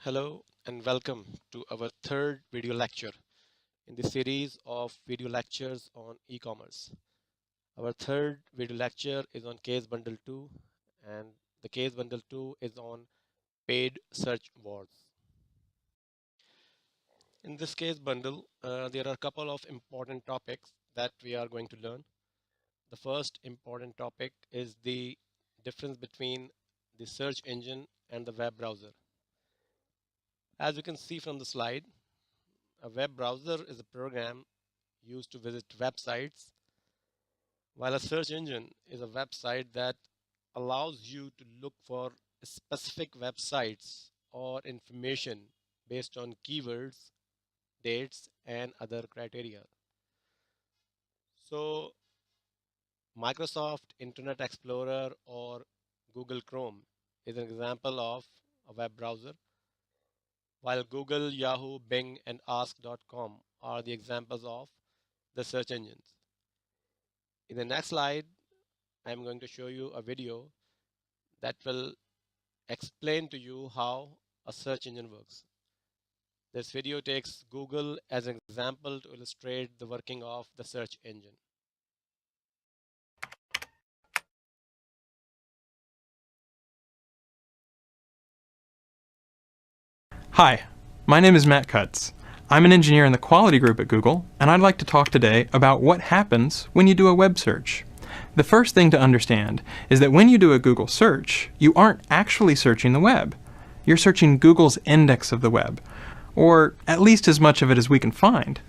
Hello and welcome to our third video lecture in the series of video lectures on e-commerce. Our third video lecture is on case bundle 2 and the case bundle 2 is on paid search wars. In this case bundle, there are a couple of important topics that we are going to learn. The first important topic is the difference between the search engine and the web browser. As you can see from the slide, a web browser is a program used to visit websites, while a search engine is a website that allows you to look for specific websites or information based on keywords, dates, and other criteria. So, Microsoft Internet Explorer or Google Chrome is an example of a web browser, while Google, Yahoo, Bing, and Ask.com are the examples of the search engines. In the next slide, I'm going to show you a video that will explain to you how a search engine works. This video takes Google as an example to illustrate the working of the search engine. Hi, my name is Matt Cutts. I'm an engineer in the quality group at Google, and I'd like to talk today about what happens when you do a web search. The first thing to understand is that when you do a Google search, you aren't actually searching the web. You're searching Google's index of the web, or at least as much of it as we can find.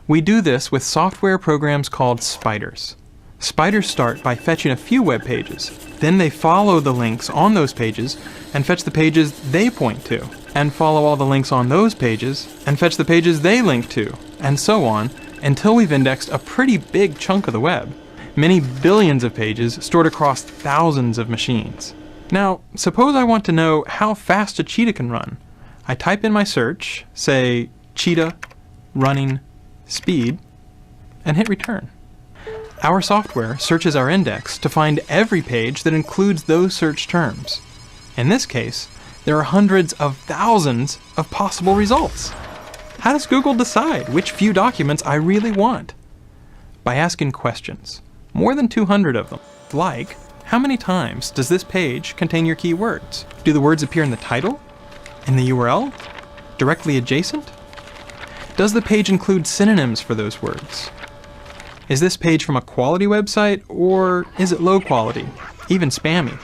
We do this with software programs called spiders. Spiders start by fetching a few web pages. Then they follow the links on those pages and fetch the pages they point to, and follow all the links on those pages and fetch the pages they link to, and so on until we've indexed a pretty big chunk of the web. Many billions of pages stored across thousands of machines. Now, suppose I want to know how fast a cheetah can run. I type in my search, say cheetah running speed, and hit return. Our software searches our index to find every page that includes those search terms. In this case, there are hundreds of thousands of possible results. How does Google decide which few documents I really want? By asking questions, more than 200 of them, like, how many times does this page contain your keywords? Do the words appear in the title? In the URL? Directly adjacent? Does the page include synonyms for those words? Is this page from a quality website, or is it low quality, even spammy?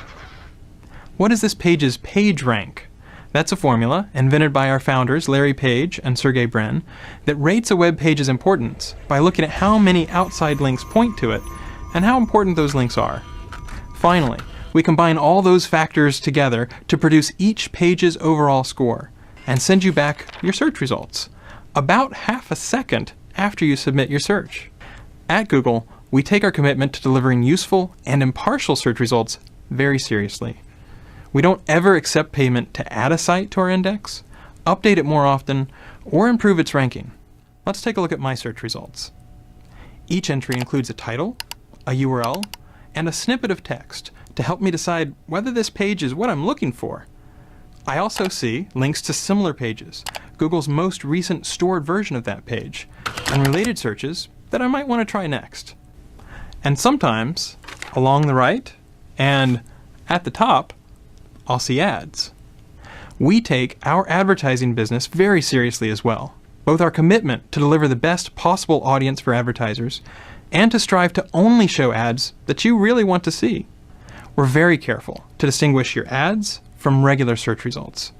What is this page's page rank? That's a formula invented by our founders Larry Page and Sergey Brin that rates a web page's importance by looking at how many outside links point to it and how important those links are. Finally, we combine all those factors together to produce each page's overall score and send you back your search results about half a second after you submit your search. At Google, we take our commitment to delivering useful and impartial search results very seriously. We don't ever accept payment to add a site to our index, update it more often, or improve its ranking. Let's take a look at my search results. Each entry includes a title, a URL, and a snippet of text to help me decide whether this page is what I'm looking for. I also see links to similar pages, Google's most recent stored version of that page, and related searches that I might want to try next. And sometimes, along the right and at the top, I'll see ads. We take our advertising business very seriously as well, both our commitment to deliver the best possible audience for advertisers and to strive to only show ads that you really want to see. We're very careful to distinguish your ads from regular search results.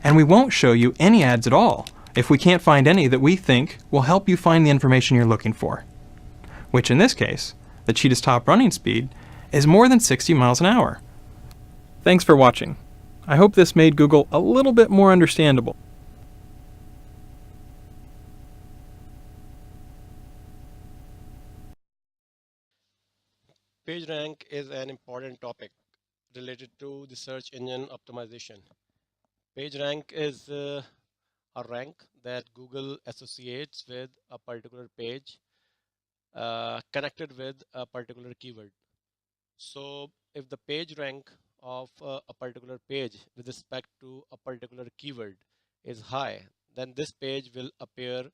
And we won't show you any ads at all if we can't find any that we think will help you find the information you're looking for, which in this case, the cheetah's top running speed is more than 60 miles an hour. Thanks for watching. I hope this made Google a little bit more understandable. Page rank is an important topic related to the search engine optimization. Page rank is a rank that Google associates with a particular page connected with a particular keyword. So if the page rank of a particular page with respect to a particular keyword is high, then this page will appear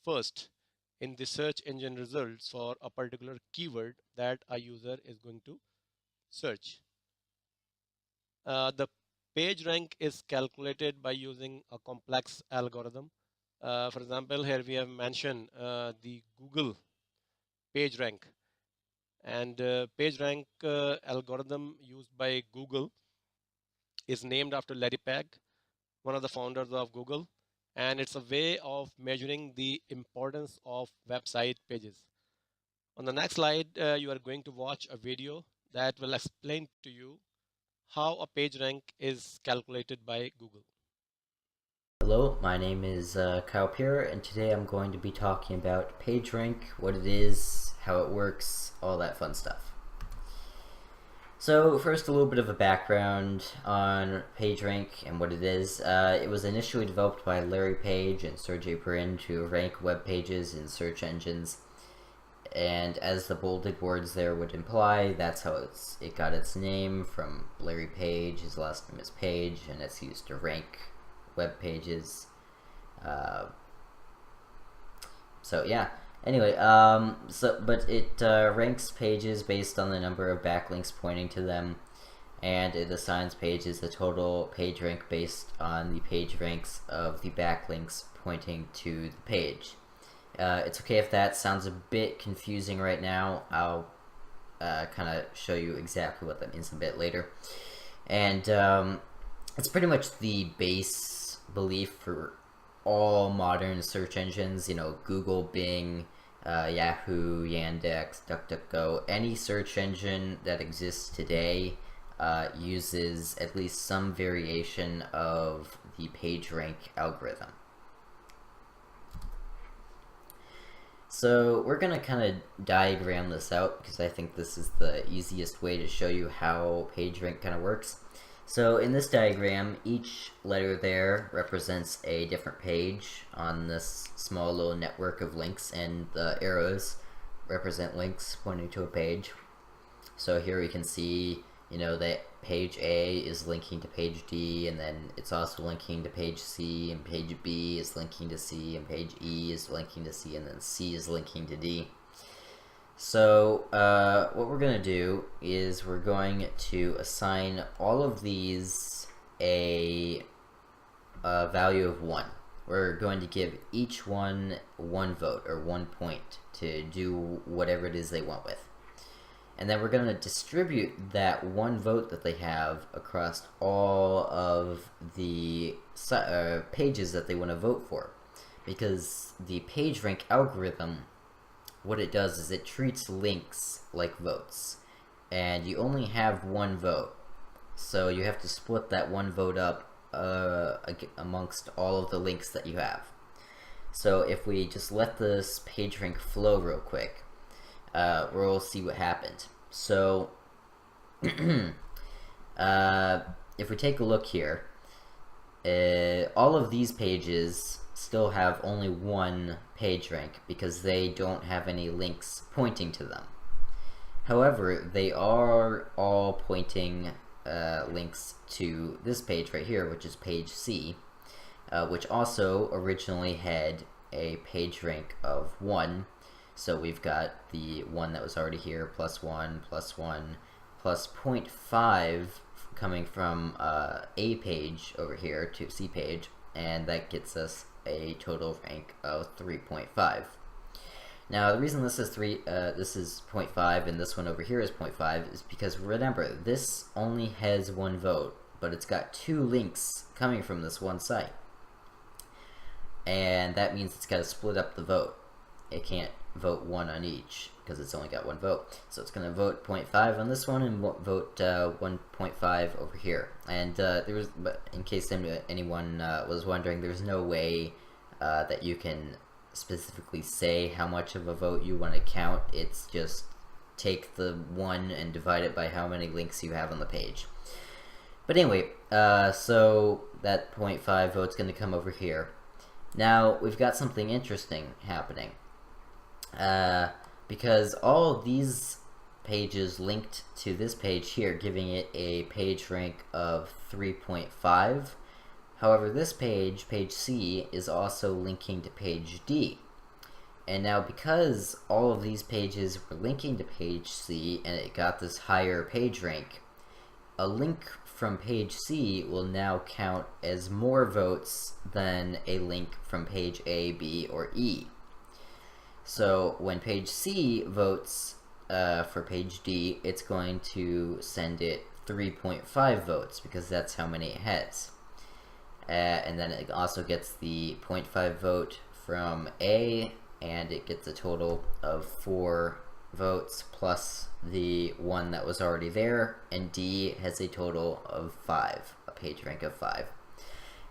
first in the search engine results for a particular keyword that a user is going to search. The page rank is calculated by using a complex algorithm. For example, here we have mentioned the Google page rank, and page rank algorithm used by Google is named after Larry Page, one of the founders of Google, and it's a way of measuring the importance of website pages. On the next slide, you are going to watch a video that will explain to you how a page rank is calculated by Google. Hello, my name is Kyle Pierre, and today I'm going to be talking about PageRank, what it is, how it works, all that fun stuff. So first, a little bit of a background on PageRank and what it is. It was initially developed by Larry Page and Sergey Brin to rank web pages in search engines, and as the bolded words there would imply, that's how it got its name from Larry Page. His last name is Page, and it's used to rank web pages. So yeah. Anyway, but it ranks pages based on the number of backlinks pointing to them, and it assigns pages a total page rank based on the page ranks of the backlinks pointing to the page. It's okay if that sounds a bit confusing right now. I'll kind of show you exactly what that means a bit later. And it's pretty much the base belief for all modern search engines, Google, Bing, Yahoo, Yandex, DuckDuckGo. Any search engine that exists today uses at least some variation of the PageRank algorithm. So we're going to kind of diagram this out because I think this is the easiest way to show you how PageRank kind of works. So in this diagram, each letter there represents a different page on this small little network of links, and the arrows represent links pointing to a page. So here we can see, that page A is linking to page D, and then it's also linking to page C, and page B is linking to C, and page E is linking to C, and then C is linking to D. So what we're going to do is we're going to assign all of these a value of 1. We're going to give each one 1 vote or 1 point to do whatever it is they want with. And then we're going to distribute that 1 vote that they have across all of the pages that they want to vote for. Because the PageRank algorithm, what it does is it treats links like votes, and you only have 1 vote, so you have to split that 1 vote up amongst all of the links that you have. So if we just let this PageRank flow real quick, we'll see what happened. So if we take a look here, all of these pages still have only 1 page rank because they don't have any links pointing to them. However, they are all pointing links to this page right here, which is page C, which also originally had a page rank of 1. So we've got the 1 that was already here, plus 1, plus 1, plus 0.5 coming from A page over here to C page, and that gets us a total rank of 3.5. Now the reason this is 0.5 and this one over here is 0.5 is because, remember, this only has 1 vote, but it's got 2 links coming from this one site, and that means it's got to split up the vote. It can't vote 1 on each because it's only got 1 vote, so it's going to vote 0.5 on this one and vote 1.5 over here. And but in case anyone was wondering, there's no way that you can specifically say how much of a vote you want to count. It's just take the 1 and divide it by how many links you have on the page. But anyway, so that 0.5 vote's going to come over here. Now we've got something interesting happening. Because all of these pages linked to this page here, giving it a page rank of 3.5. However, this page, page C, is also linking to page D. And now because all of these pages were linking to page C and it got this higher page rank, a link from page C will now count as more votes than a link from page A, B, or E. So when page C votes for page D, it's going to send it 3.5 votes because that's how many it has. And then it also gets the 0.5 vote from A, and it gets a total of 4 votes plus the one that was already there, and D has a total of 5, a page rank of 5.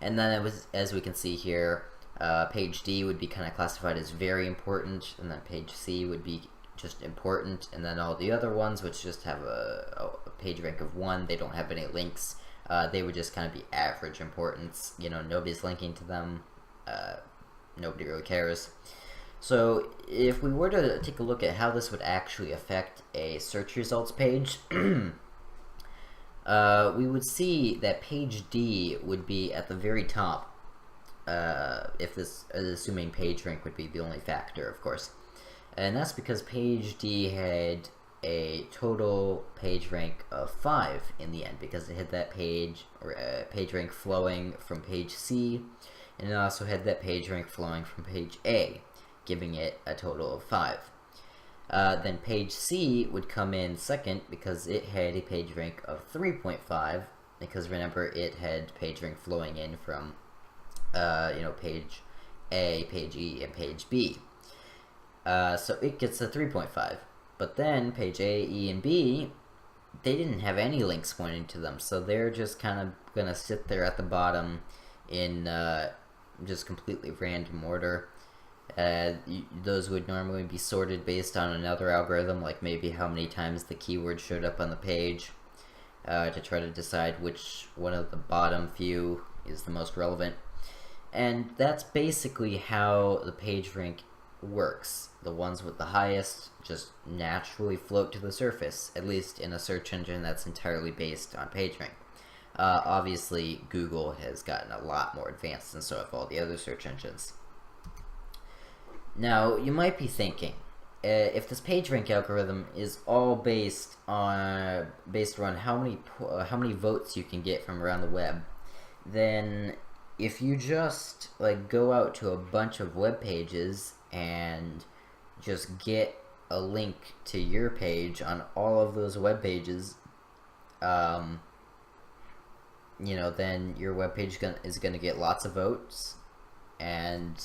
And then it was, as we can see here, page D would be kind of classified as very important, and then page C would be just important, and then all the other ones, which just have a page rank of 1, they don't have any links, they would just kind of be average importance. You know, nobody's linking to them, nobody really cares. So if we were to take a look at how this would actually affect a search results page, we would see that page D would be at the very top, if this, assuming page rank would be the only factor, of course. And that's because page D had a total page rank of 5 in the end, because it had that page, or page rank flowing from page C, and it also had that page rank flowing from page A, giving it a total of 5. Then page C would come in second because it had a page rank of 3.5, because remember, it had page rank flowing in from page A, page E, and page B. So it gets a 3.5. But then page A, E, and B, they didn't have any links pointing to them, so they're just kind of going to sit there at the bottom in just completely random order. Those would normally be sorted based on another algorithm, like maybe how many times the keyword showed up on the page, to try to decide which one of the bottom few is the most relevant. And that's basically how the page rank works. The ones with the highest just naturally float to the surface, at least in a search engine that's entirely based on page rank. Obviously, Google has gotten a lot more advanced, and so have all the other search engines. Now, you might be thinking, if this PageRank algorithm is all based around how many votes you can get from around the web, then if you just go out to a bunch of web pages and just get a link to your page on all of those web pages, then your web page is going to get lots of votes, and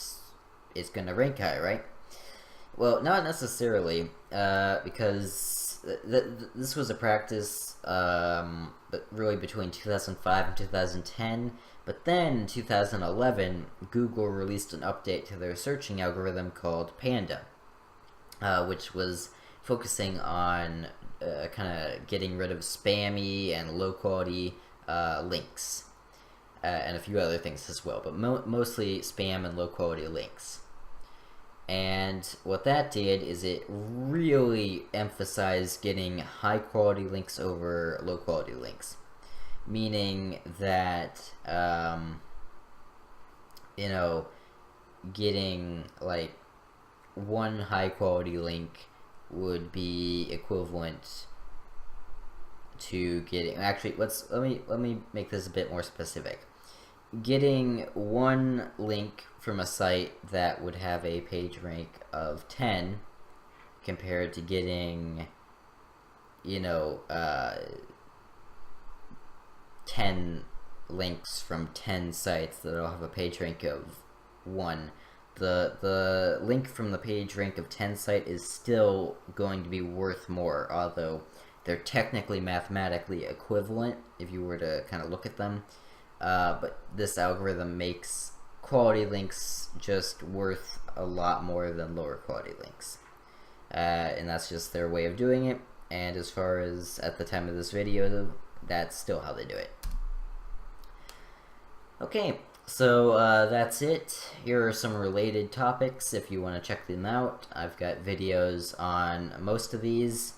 it's going to rank high, right? Well, not necessarily, because this was a practice really between 2005 and 2010, but then in 2011, Google released an update to their searching algorithm called Panda, which was focusing on kind of getting rid of spammy and low-quality links, and a few other things as well, but mostly spam and low-quality links. And what that did is it really emphasized getting high-quality links over low-quality links, meaning that getting one high-quality link would be equivalent to getting, actually, let me make this a bit more specific. Getting one link from a site that would have a page rank of 10 compared to getting 10 links from 10 sites that all have a page rank of 1. The link from the page rank of 10 site is still going to be worth more, although they're technically mathematically equivalent if you were to kind of look at them. But this algorithm makes quality links just worth a lot more than lower quality links. And that's just their way of doing it. And as far as at the time of this video, that's still how they do it. Okay, so that's it. Here are some related topics if you want to check them out. I've got videos on most of these,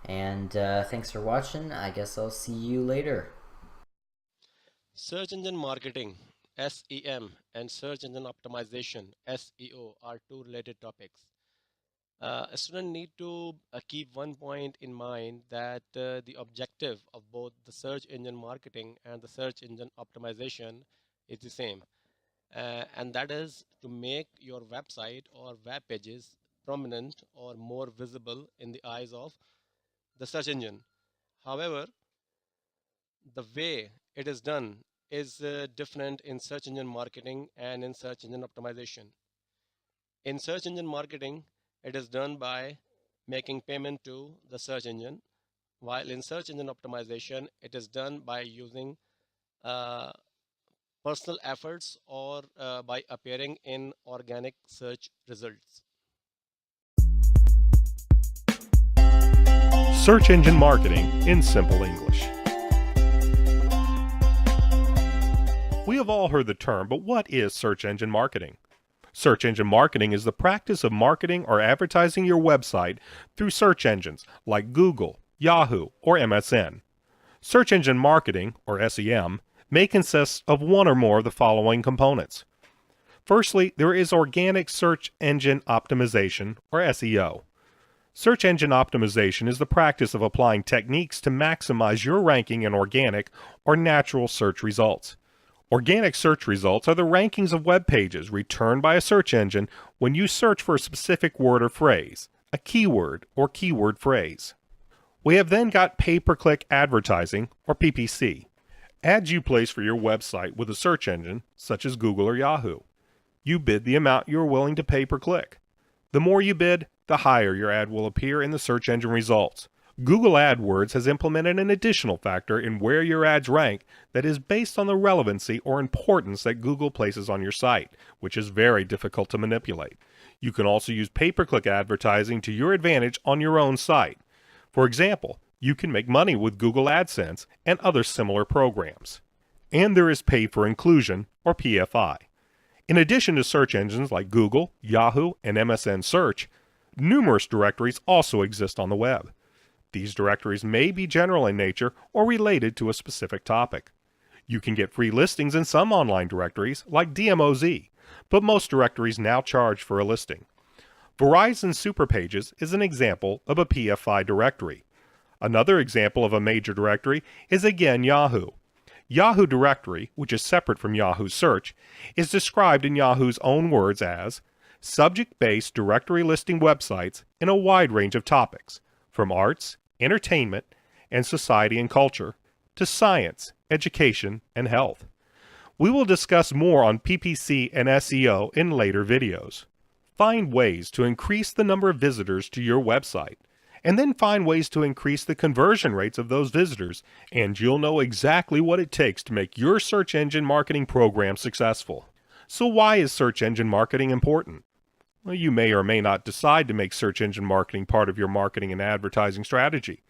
And thanks for watching. I guess I'll see you later. Search engine marketing, SEM, and search engine optimization, SEO, are two related topics. A student need to keep one point in mind that the objective of both the search engine marketing and the search engine optimization is the same, and that is to make your website or web pages prominent or more visible in the eyes of the search engine. However, the way it is done is different in search engine marketing and in search engine optimization. In search engine marketing, it is done by making payment to the search engine, while in search engine optimization, it is done by using uh, personal efforts or by appearing in organic search results. Search engine marketing in simple English. We have all heard the term, but what is search engine marketing? Search engine marketing is the practice of marketing or advertising your website through search engines like Google, Yahoo, or MSN. Search engine marketing, or SEM, may consist of one or more of the following components. Firstly, there is organic search engine optimization, or SEO. Search engine optimization is the practice of applying techniques to maximize your ranking in organic or natural search results. Organic search results are the rankings of web pages returned by a search engine when you search for a specific word or phrase, a keyword or keyword phrase. We have then got pay-per-click advertising, or PPC, ads you place for your website with a search engine such as Google or Yahoo. You bid the amount you are willing to pay per click. The more you bid, the higher your ad will appear in the search engine results. Google Adwords has implemented an additional factor in where your ads rank that is based on the relevancy or importance that Google places on your site, which is very difficult to manipulate. You can also use pay-per-click advertising to your advantage on your own site. For example, you can make money with Google AdSense and other similar programs. And there is pay for inclusion, or PFI. In addition to search engines like Google, Yahoo, and MSN Search, numerous directories also exist on the web. These directories may be general in nature or related to a specific topic. You can get free listings in some online directories like DMOZ, but most directories now charge for a listing. Verizon Superpages is an example of a PFI directory. Another example of a major directory is again Yahoo. Yahoo Directory, which is separate from Yahoo Search, is described in Yahoo's own words as subject-based directory listing websites in a wide range of topics, from arts, entertainment, and society and culture, to science, education, and health. We will discuss more on PPC and SEO in later videos. Find ways to increase the number of visitors to your website, and then find ways to increase the conversion rates of those visitors, and you'll know exactly what it takes to make your search engine marketing program successful. So why is search engine marketing important? Well, you may or may not decide to make search engine marketing part of your marketing and advertising strategy.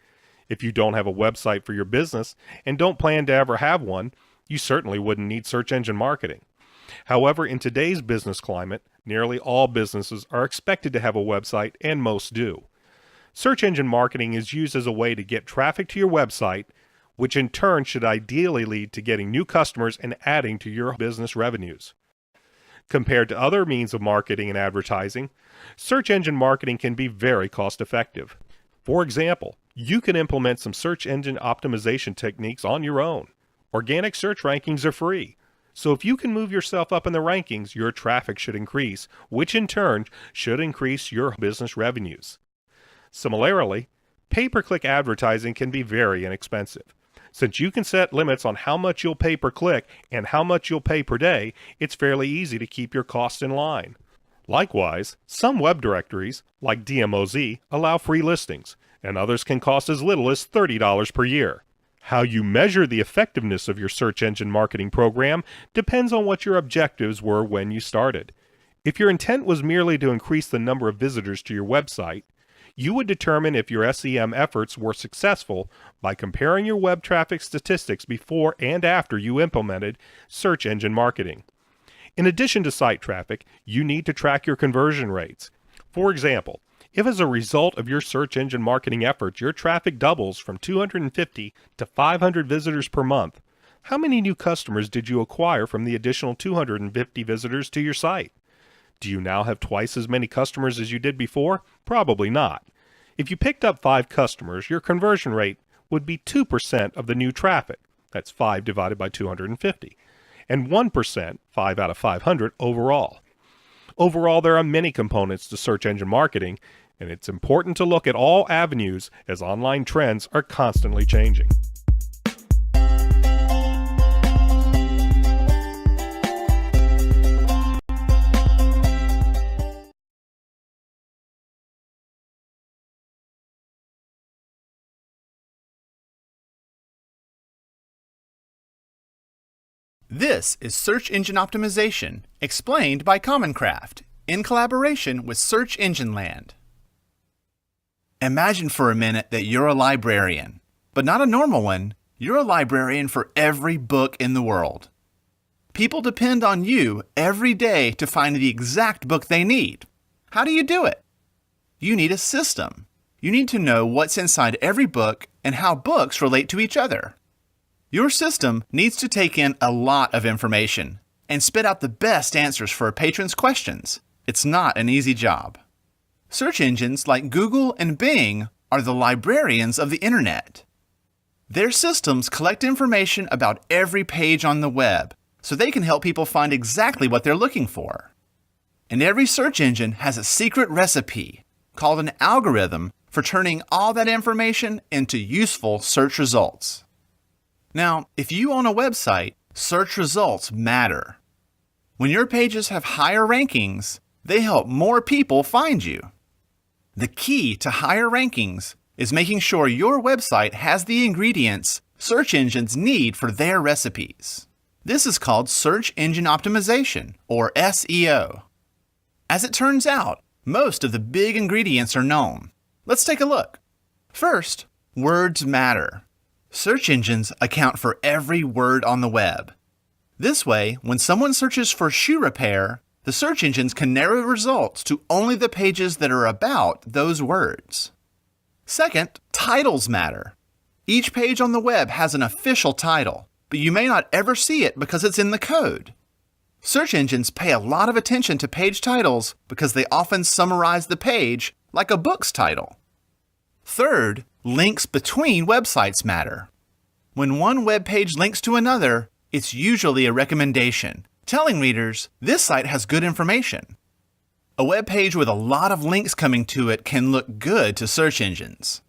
If you don't have a website for your business and don't plan to ever have one, you certainly wouldn't need search engine marketing. However, in today's business climate, nearly all businesses are expected to have a website, and most do. Search engine marketing is used as a way to get traffic to your website, which in turn should ideally lead to getting new customers and adding to your business revenues. Compared to other means of marketing and advertising, search engine marketing can be very cost-effective. For example, you can implement some search engine optimization techniques on your own. Organic search rankings are free, so if you can move yourself up in the rankings, your traffic should increase, which in turn should increase your business revenues. Similarly, pay-per-click advertising can be very inexpensive. Since you can set limits on how much you'll pay per click and how much you'll pay per day, it's fairly easy to keep your costs in line. Likewise, some web directories, like DMOZ, allow free listings, and others can cost as little as $30 per year. How you measure the effectiveness of your search engine marketing program depends on what your objectives were when you started. If your intent was merely to increase the number of visitors to your website, you would determine if your SEM efforts were successful by comparing your web traffic statistics before and after you implemented search engine marketing. In addition to site traffic, you need to track your conversion rates. For example, If as a result of your search engine marketing efforts your traffic doubles from 250 to 500 visitors per month, how many new customers did you acquire from the additional 250 visitors to your site? Do you now have twice as many customers as you did before? Probably not. If you picked up 5 customers, your conversion rate would be 2% of the new traffic. That's 5 divided by 250. And 1%, 5 out of 500 overall. Overall, there are many components to search engine marketing, and it's important to look at all avenues as online trends are constantly changing. This is Search Engine Optimization, explained by Commoncraft, in collaboration with Search Engine Land. Imagine for a minute that you're a librarian, but not a normal one. You're a librarian for every book in the world. People depend on you every day to find the exact book they need. How do you do it? You need a system. You need to know what's inside every book and how books relate to each other. Your system needs to take in a lot of information and spit out the best answers for a patron's questions. It's not an easy job. Search engines like Google and Bing are the librarians of the internet. Their systems collect information about every page on the web so they can help people find exactly what they're looking for. And every search engine has a secret recipe called an algorithm for turning all that information into useful search results. Now, if you own a website, search results matter. When your pages have higher rankings, they help more people find you. The key to higher rankings is making sure your website has the ingredients search engines need for their recipes. This is called search engine optimization, or SEO. As it turns out, most of the big ingredients are known. Let's take a look. First, words matter. Search engines account for every word on the web. This way, when someone searches for shoe repair, the search engines can narrow results to only the pages that are about those words. Second, titles matter. Each page on the web has an official title, but you may not ever see it because it's in the code. Search engines pay a lot of attention to page titles because they often summarize the page like a book's title. Third, links between websites matter. When one web page links to another, it's usually a recommendation, telling readers this site has good information. A web page with a lot of links coming to it can look good to search engines.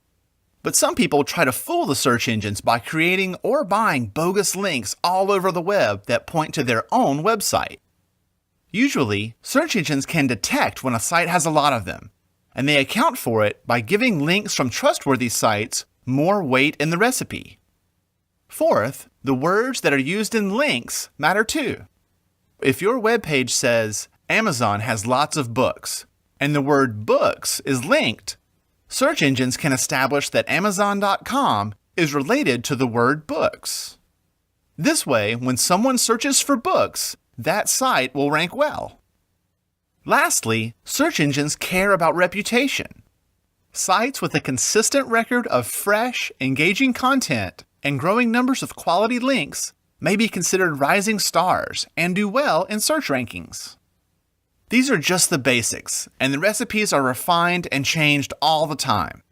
But some people try to fool the search engines by creating or buying bogus links all over the web that point to their own website. Usually, search engines can detect when a site has a lot of them, and they account for it by giving links from trustworthy sites more weight in the recipe. Fourth, the words that are used in links matter too. If your web page says, Amazon has lots of books, and the word books is linked, search engines can establish that Amazon.com is related to the word books. This way, when someone searches for books, that site will rank well. Lastly, search engines care about reputation. Sites with a consistent record of fresh, engaging content and growing numbers of quality links may be considered rising stars and do well in search rankings. These are just the basics, and the recipes are refined and changed all the time.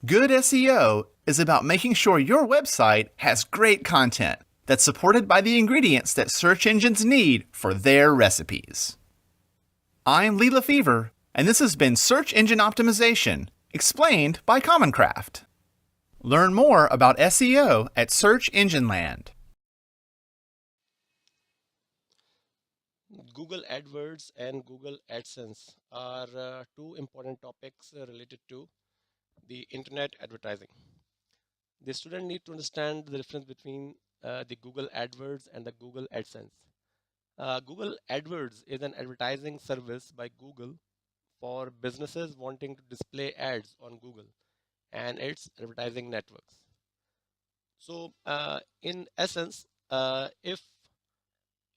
Good SEO is about making sure your website has great content that's supported by the ingredients that search engines need for their recipes. I'm Lee Lefevre, and this has been Search Engine Optimization, explained by Commoncraft. Learn more about SEO at Search Engine Land. Google AdWords and Google AdSense are two important topics related to the internet advertising. The student need to understand the difference between the Google AdWords and the Google AdSense. Google AdWords is an advertising service by Google for businesses wanting to display ads on Google and its advertising networks. So, in essence, if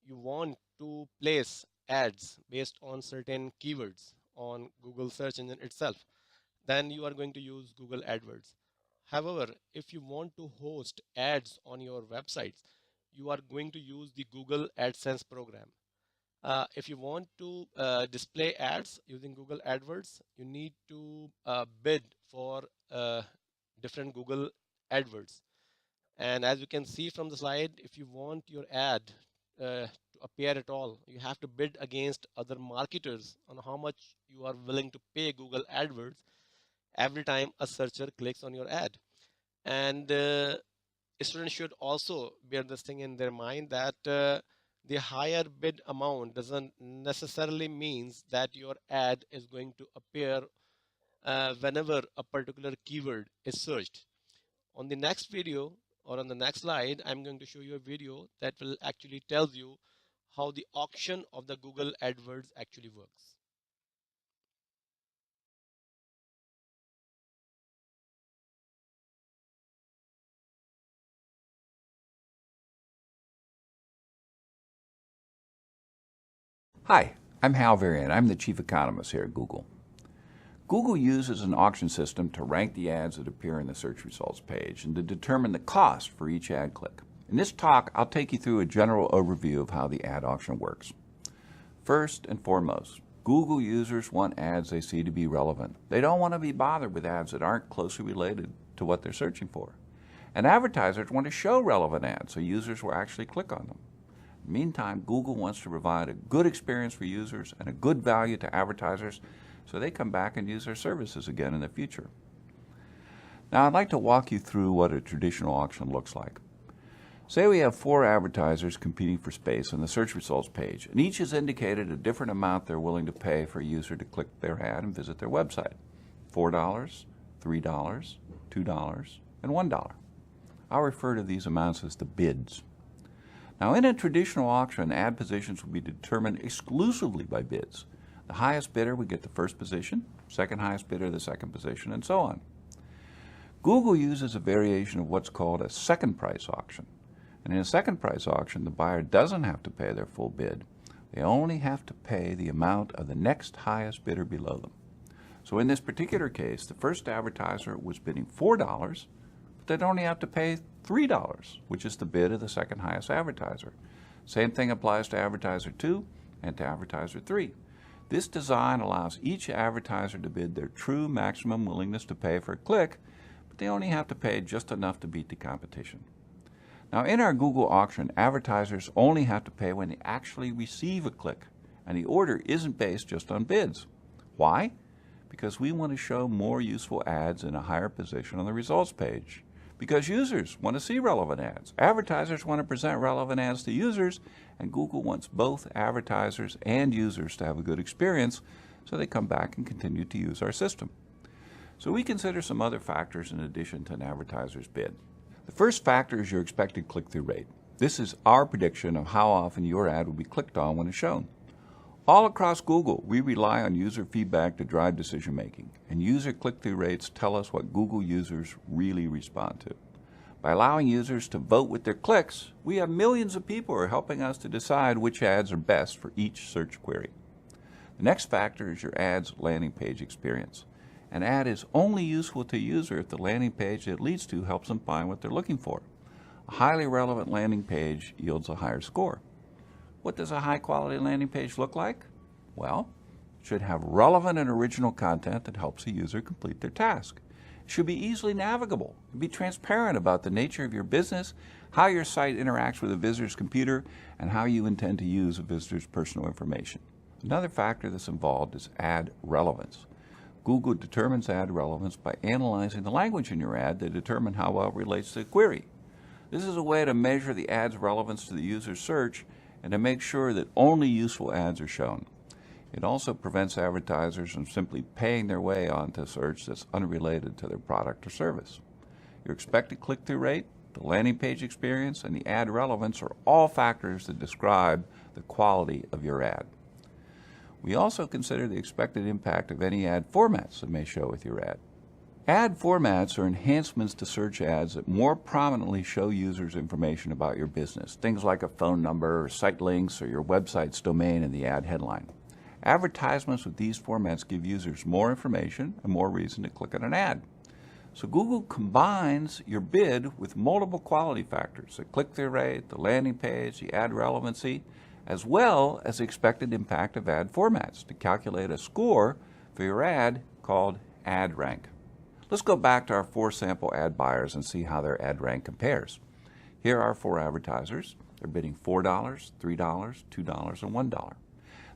you want to place ads based on certain keywords on Google search engine itself, then you are going to use Google AdWords. However, if you want to host ads on your websites, you are going to use the Google AdSense program. If you want to display ads using Google AdWords, you need to bid for different Google AdWords. And as you can see from the slide, if you want your ad to appear at all, you have to bid against other marketers on how much you are willing to pay Google AdWords every time a searcher clicks on your ad. And students should also bear this thing in their mind that the higher bid amount doesn't necessarily means that your ad is going to appear whenever a particular keyword is searched. On the next video or on the next slide, I'm going to show you a video that will actually tell you how the auction of the Google AdWords actually works. Hi, I'm Hal Varian. I'm the Chief Economist here at Google. Google uses an auction system to rank the ads that appear in the search results page and to determine the cost for each ad click. In this talk, I'll take you through a general overview of how the ad auction works. First and foremost, Google users want ads they see to be relevant. They don't want to be bothered with ads that aren't closely related to what they're searching for. And advertisers want to show relevant ads so users will actually click on them. Meantime, Google wants to provide a good experience for users and a good value to advertisers so they come back and use their services again in the future. Now, I'd like to walk you through what a traditional auction looks like. Say we have 4 advertisers competing for space on the search results page, and each has indicated a different amount they're willing to pay for a user to click their ad and visit their website. $4, $3, $2, and $1. I'll refer to these amounts as the bids. Now, in a traditional auction, ad positions will be determined exclusively by bids. The highest bidder would get the first position, second highest bidder the second position, and so on. Google uses a variation of what's called a second price auction. And in a second price auction, the buyer doesn't have to pay their full bid. They only have to pay the amount of the next highest bidder below them. So in this particular case, the first advertiser was bidding $4, but they'd only have to pay $3, which is the bid of the second highest advertiser. Same thing applies to advertiser 2 and to advertiser 3. This design allows each advertiser to bid their true maximum willingness to pay for a click, but they only have to pay just enough to beat the competition. Now, in our Google auction, advertisers only have to pay when they actually receive a click, and the order isn't based just on bids. Why? Because we want to show more useful ads in a higher position on the results page. Because users want to see relevant ads. Advertisers want to present relevant ads to users, and Google wants both advertisers and users to have a good experience, so they come back and continue to use our system. So we consider some other factors in addition to an advertiser's bid. The first factor is your expected click-through rate. This is our prediction of how often your ad will be clicked on when it's shown. All across Google, we rely on user feedback to drive decision making, and user click-through rates tell us what Google users really respond to. By allowing users to vote with their clicks, we have millions of people who are helping us to decide which ads are best for each search query. The next factor is your ad's landing page experience. An ad is only useful to a user if the landing page it leads to helps them find what they're looking for. A highly relevant landing page yields a higher score. What does a high-quality landing page look like? Well, it should have relevant and original content that helps a user complete their task. It should be easily navigable and be transparent about the nature of your business, how your site interacts with a visitor's computer, and how you intend to use a visitor's personal information. Another factor that's involved is ad relevance. Google determines ad relevance by analyzing the language in your ad to determine how well it relates to the query. This is a way to measure the ad's relevance to the user's search and to make sure that only useful ads are shown. It also prevents advertisers from simply paying their way onto search that's unrelated to their product or service. Your expected click-through rate, the landing page experience, and the ad relevance are all factors that describe the quality of your ad. We also consider the expected impact of any ad formats that may show with your ad. Ad formats are enhancements to search ads that more prominently show users information about your business, things like a phone number or site links or your website's domain in the ad headline. Advertisements with these formats give users more information and more reason to click on an ad. So Google combines your bid with multiple quality factors, the click-through rate, the landing page, the ad relevancy, as well as the expected impact of ad formats to calculate a score for your ad called ad rank. Let's go back to our 4 sample ad buyers and see how their ad rank compares. Here are 4 advertisers. They're bidding $4, $3, $2, and $1.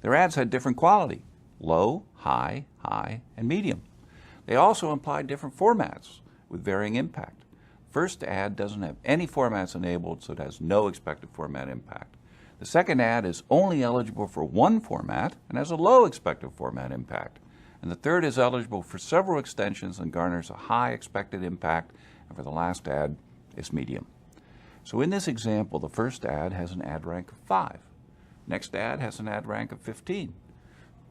Their ads had different quality: low, high, high, and medium. They also implied different formats with varying impact. First ad doesn't have any formats enabled, so it has no expected format impact. The second ad is only eligible for one format and has a low expected format impact. And the third is eligible for several extensions and garners a high expected impact, and for the last ad is medium. So in this example, the first ad has an ad rank of 5. Next ad has an ad rank of 15.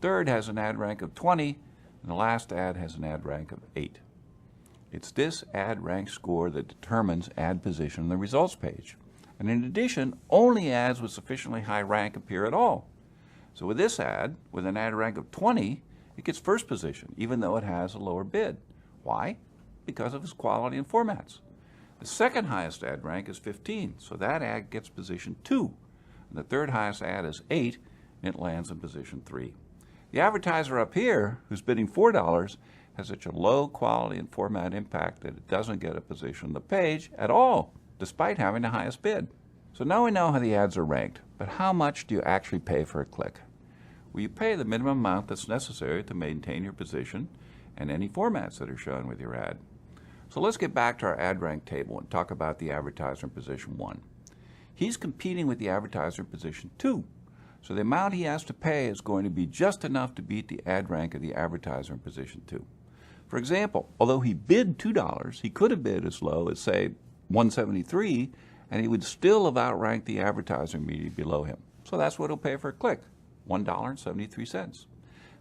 Third has an ad rank of 20, and the last ad has an ad rank of 8. It's this ad rank score that determines ad position on the results page. And in addition, only ads with sufficiently high rank appear at all. So with this ad, with an ad rank of 20, it gets first position, even though it has a lower bid. Why? Because of its quality and formats. The second highest ad rank is 15, so that ad gets position 2. And the third highest ad is 8, and it lands in position 3. The advertiser up here, who's bidding $4, has such a low quality and format impact that it doesn't get a position on the page at all, despite having the highest bid. So now we know how the ads are ranked, but how much do you actually pay for a click? Well, you pay the minimum amount that's necessary to maintain your position and any formats that are shown with your ad. So let's get back to our ad rank table and talk about the advertiser in position 1. He's competing with the advertiser in position 2. So the amount he has to pay is going to be just enough to beat the ad rank of the advertiser in position 2. For example, although he bid $2, he could have bid as low as, say, $1.73, and he would still have outranked the advertiser immediately below him. So that's what he'll pay for a click, $1.73.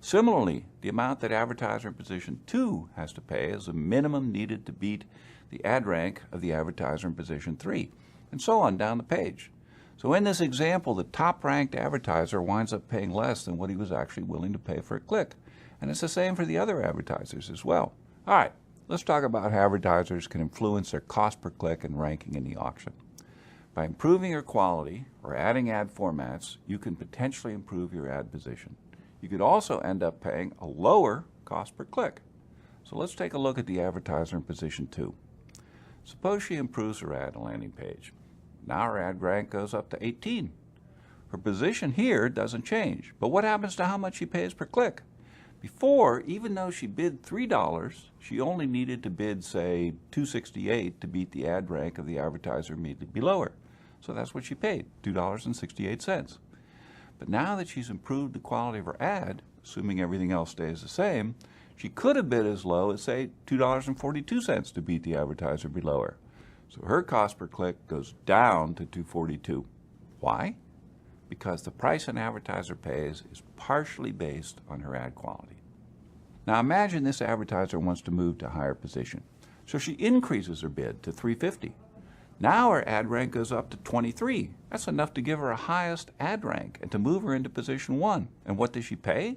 Similarly, the amount that advertiser in position 2 has to pay is the minimum needed to beat the ad rank of the advertiser in position 3, and so on down the page. So in this example, the top-ranked advertiser winds up paying less than what he was actually willing to pay for a click. And it's the same for the other advertisers as well. All right, let's talk about how advertisers can influence their cost per click and ranking in the auction. By improving your quality or adding ad formats, you can potentially improve your ad position. You could also end up paying a lower cost per click. So let's take a look at the advertiser in position 2. Suppose she improves her ad landing page. Now her ad rank goes up to 18. Her position here doesn't change, but what happens to how much she pays per click? Before, even though she bid $3, she only needed to bid, say, $2.68 to beat the ad rank of the advertiser immediately below her. So that's what she paid, $2.68. But now that she's improved the quality of her ad, assuming everything else stays the same, she could have bid as low as, say, $2.42 to beat the advertiser below her. So her cost per click goes down to $2.42. Why? Because the price an advertiser pays is partially based on her ad quality. Now imagine this advertiser wants to move to a higher position. So she increases her bid to $3.50. Now her ad rank goes up to 23. That's enough to give her a highest ad rank and to move her into position 1. And what does she pay?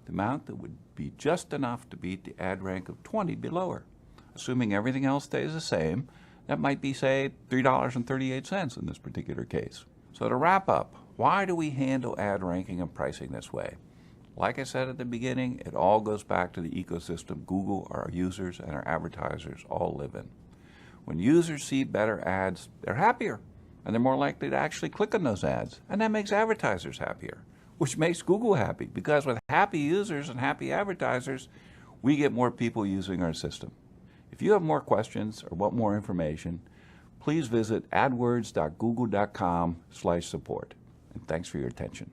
The amount that would be just enough to beat the ad rank of 20 below her. Assuming everything else stays the same, that might be, say, $3.38 in this particular case. So to wrap up, why do we handle ad ranking and pricing this way? Like I said at the beginning, it all goes back to the ecosystem Google, our users, and our advertisers all live in. When users see better ads, they're happier, and they're more likely to actually click on those ads, and that makes advertisers happier, which makes Google happy, because with happy users and happy advertisers, we get more people using our system. If you have more questions or want more information, please visit adwords.google.com/support. And thanks for your attention.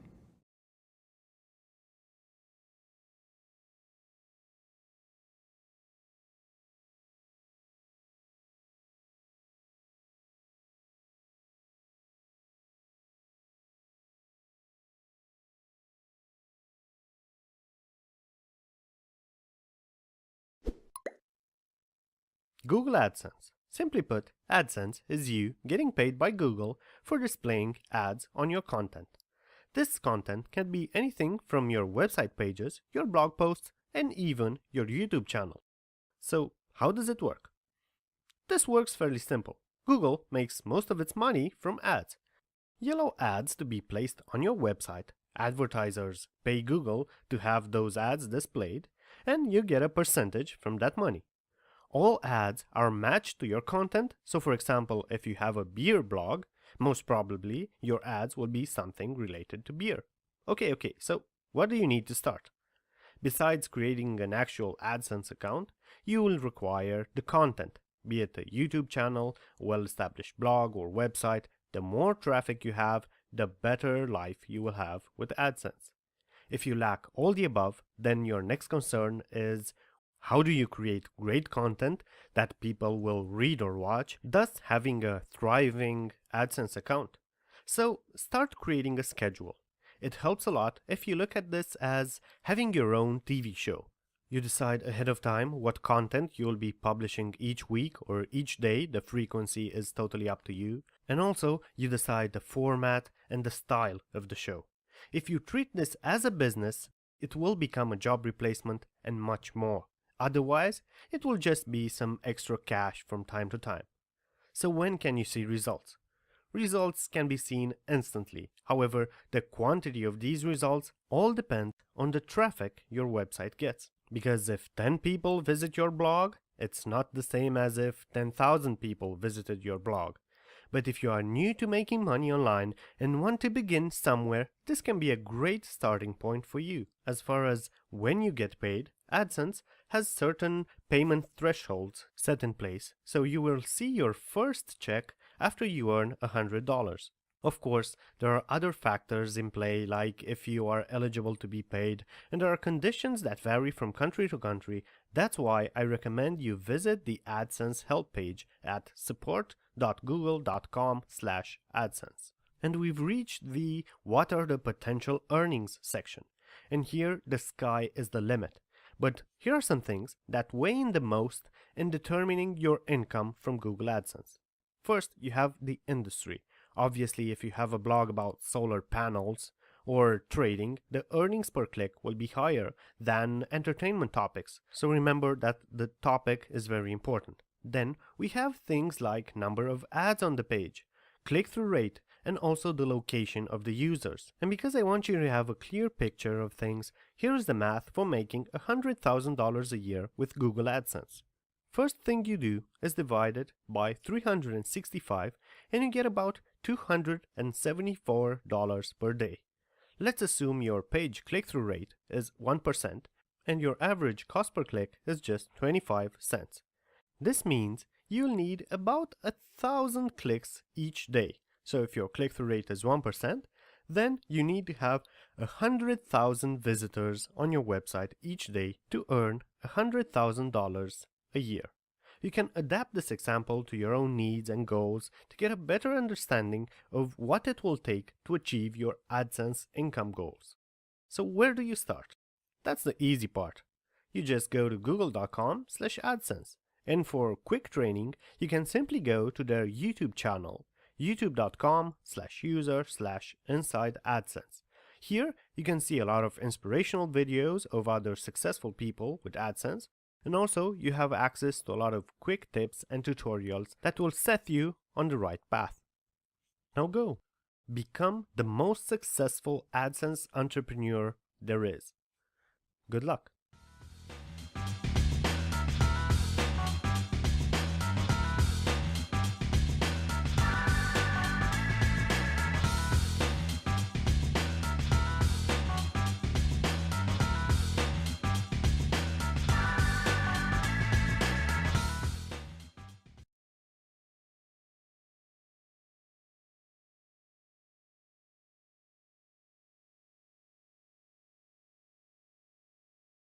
Google AdSense. Simply put, AdSense is you getting paid by Google for displaying ads on your content. This content can be anything from your website pages, your blog posts, and even your YouTube channel. So, how does it work? This works fairly simple. Google makes most of its money from ads. You allow ads to be placed on your website, advertisers pay Google to have those ads displayed, and you get a percentage from that money. All ads are matched to your content, so for example, if you have a beer blog, most probably your ads will be something related to beer. Okay, so what do you need to start? Besides creating an actual AdSense account, you will require the content, be it a YouTube channel, well-established blog or website. The more traffic you have, the better life you will have with AdSense. If you lack all the above, then your next concern is how do you create great content that people will read or watch, thus having a thriving AdSense account? So start creating a schedule. It helps a lot if you look at this as having your own TV show. You decide ahead of time what content you'll be publishing each week or each day. The frequency is totally up to you. And also, you decide the format and the style of the show. If you treat this as a business, it will become a job replacement and much more. Otherwise, it will just be some extra cash from time to time. So when can you see results? Results can be seen instantly. However, the quantity of these results all depend on the traffic your website gets. Because if 10 people visit your blog, it's not the same as if 10,000 people visited your blog. But if you are new to making money online and want to begin somewhere, this can be a great starting point for you. As far as when you get paid, AdSense has certain payment thresholds set in place, so you will see your first check after you earn $100. Of course, there are other factors in play, like if you are eligible to be paid, and there are conditions that vary from country to country. That's why I recommend you visit the AdSense help page at support.google.com/AdSense. And we've reached the what are the potential earnings section. And here the sky is the limit. But here are some things that weigh in the most in determining your income from Google AdSense. First, you have the industry. Obviously, if you have a blog about solar panels or trading, the earnings per click will be higher than entertainment topics. So remember that the topic is very important. Then we have things like number of ads on the page, click-through rate, and also the location of the users. And because I want you to have a clear picture of things, here is the math for making $100,000 a year with Google AdSense. First thing you do is divide it by 365 and you get about $274 per day. Let's assume your page click-through rate is 1% and your average cost per click is just 25 cents. This means you'll need about 1,000 clicks each day. So if your click-through rate is 1%, then you need to have 100,000 visitors on your website each day to earn $100,000 a year. You can adapt this example to your own needs and goals to get a better understanding of what it will take to achieve your AdSense income goals. So where do you start? That's the easy part. You just go to google.com/AdSense, and for quick training, you can simply go to their YouTube channel, youtube.com/user/inside AdSense. Here, you can see a lot of inspirational videos of other successful people with AdSense. And also, you have access to a lot of quick tips and tutorials that will set you on the right path. Now go. Become the most successful AdSense entrepreneur there is. Good luck.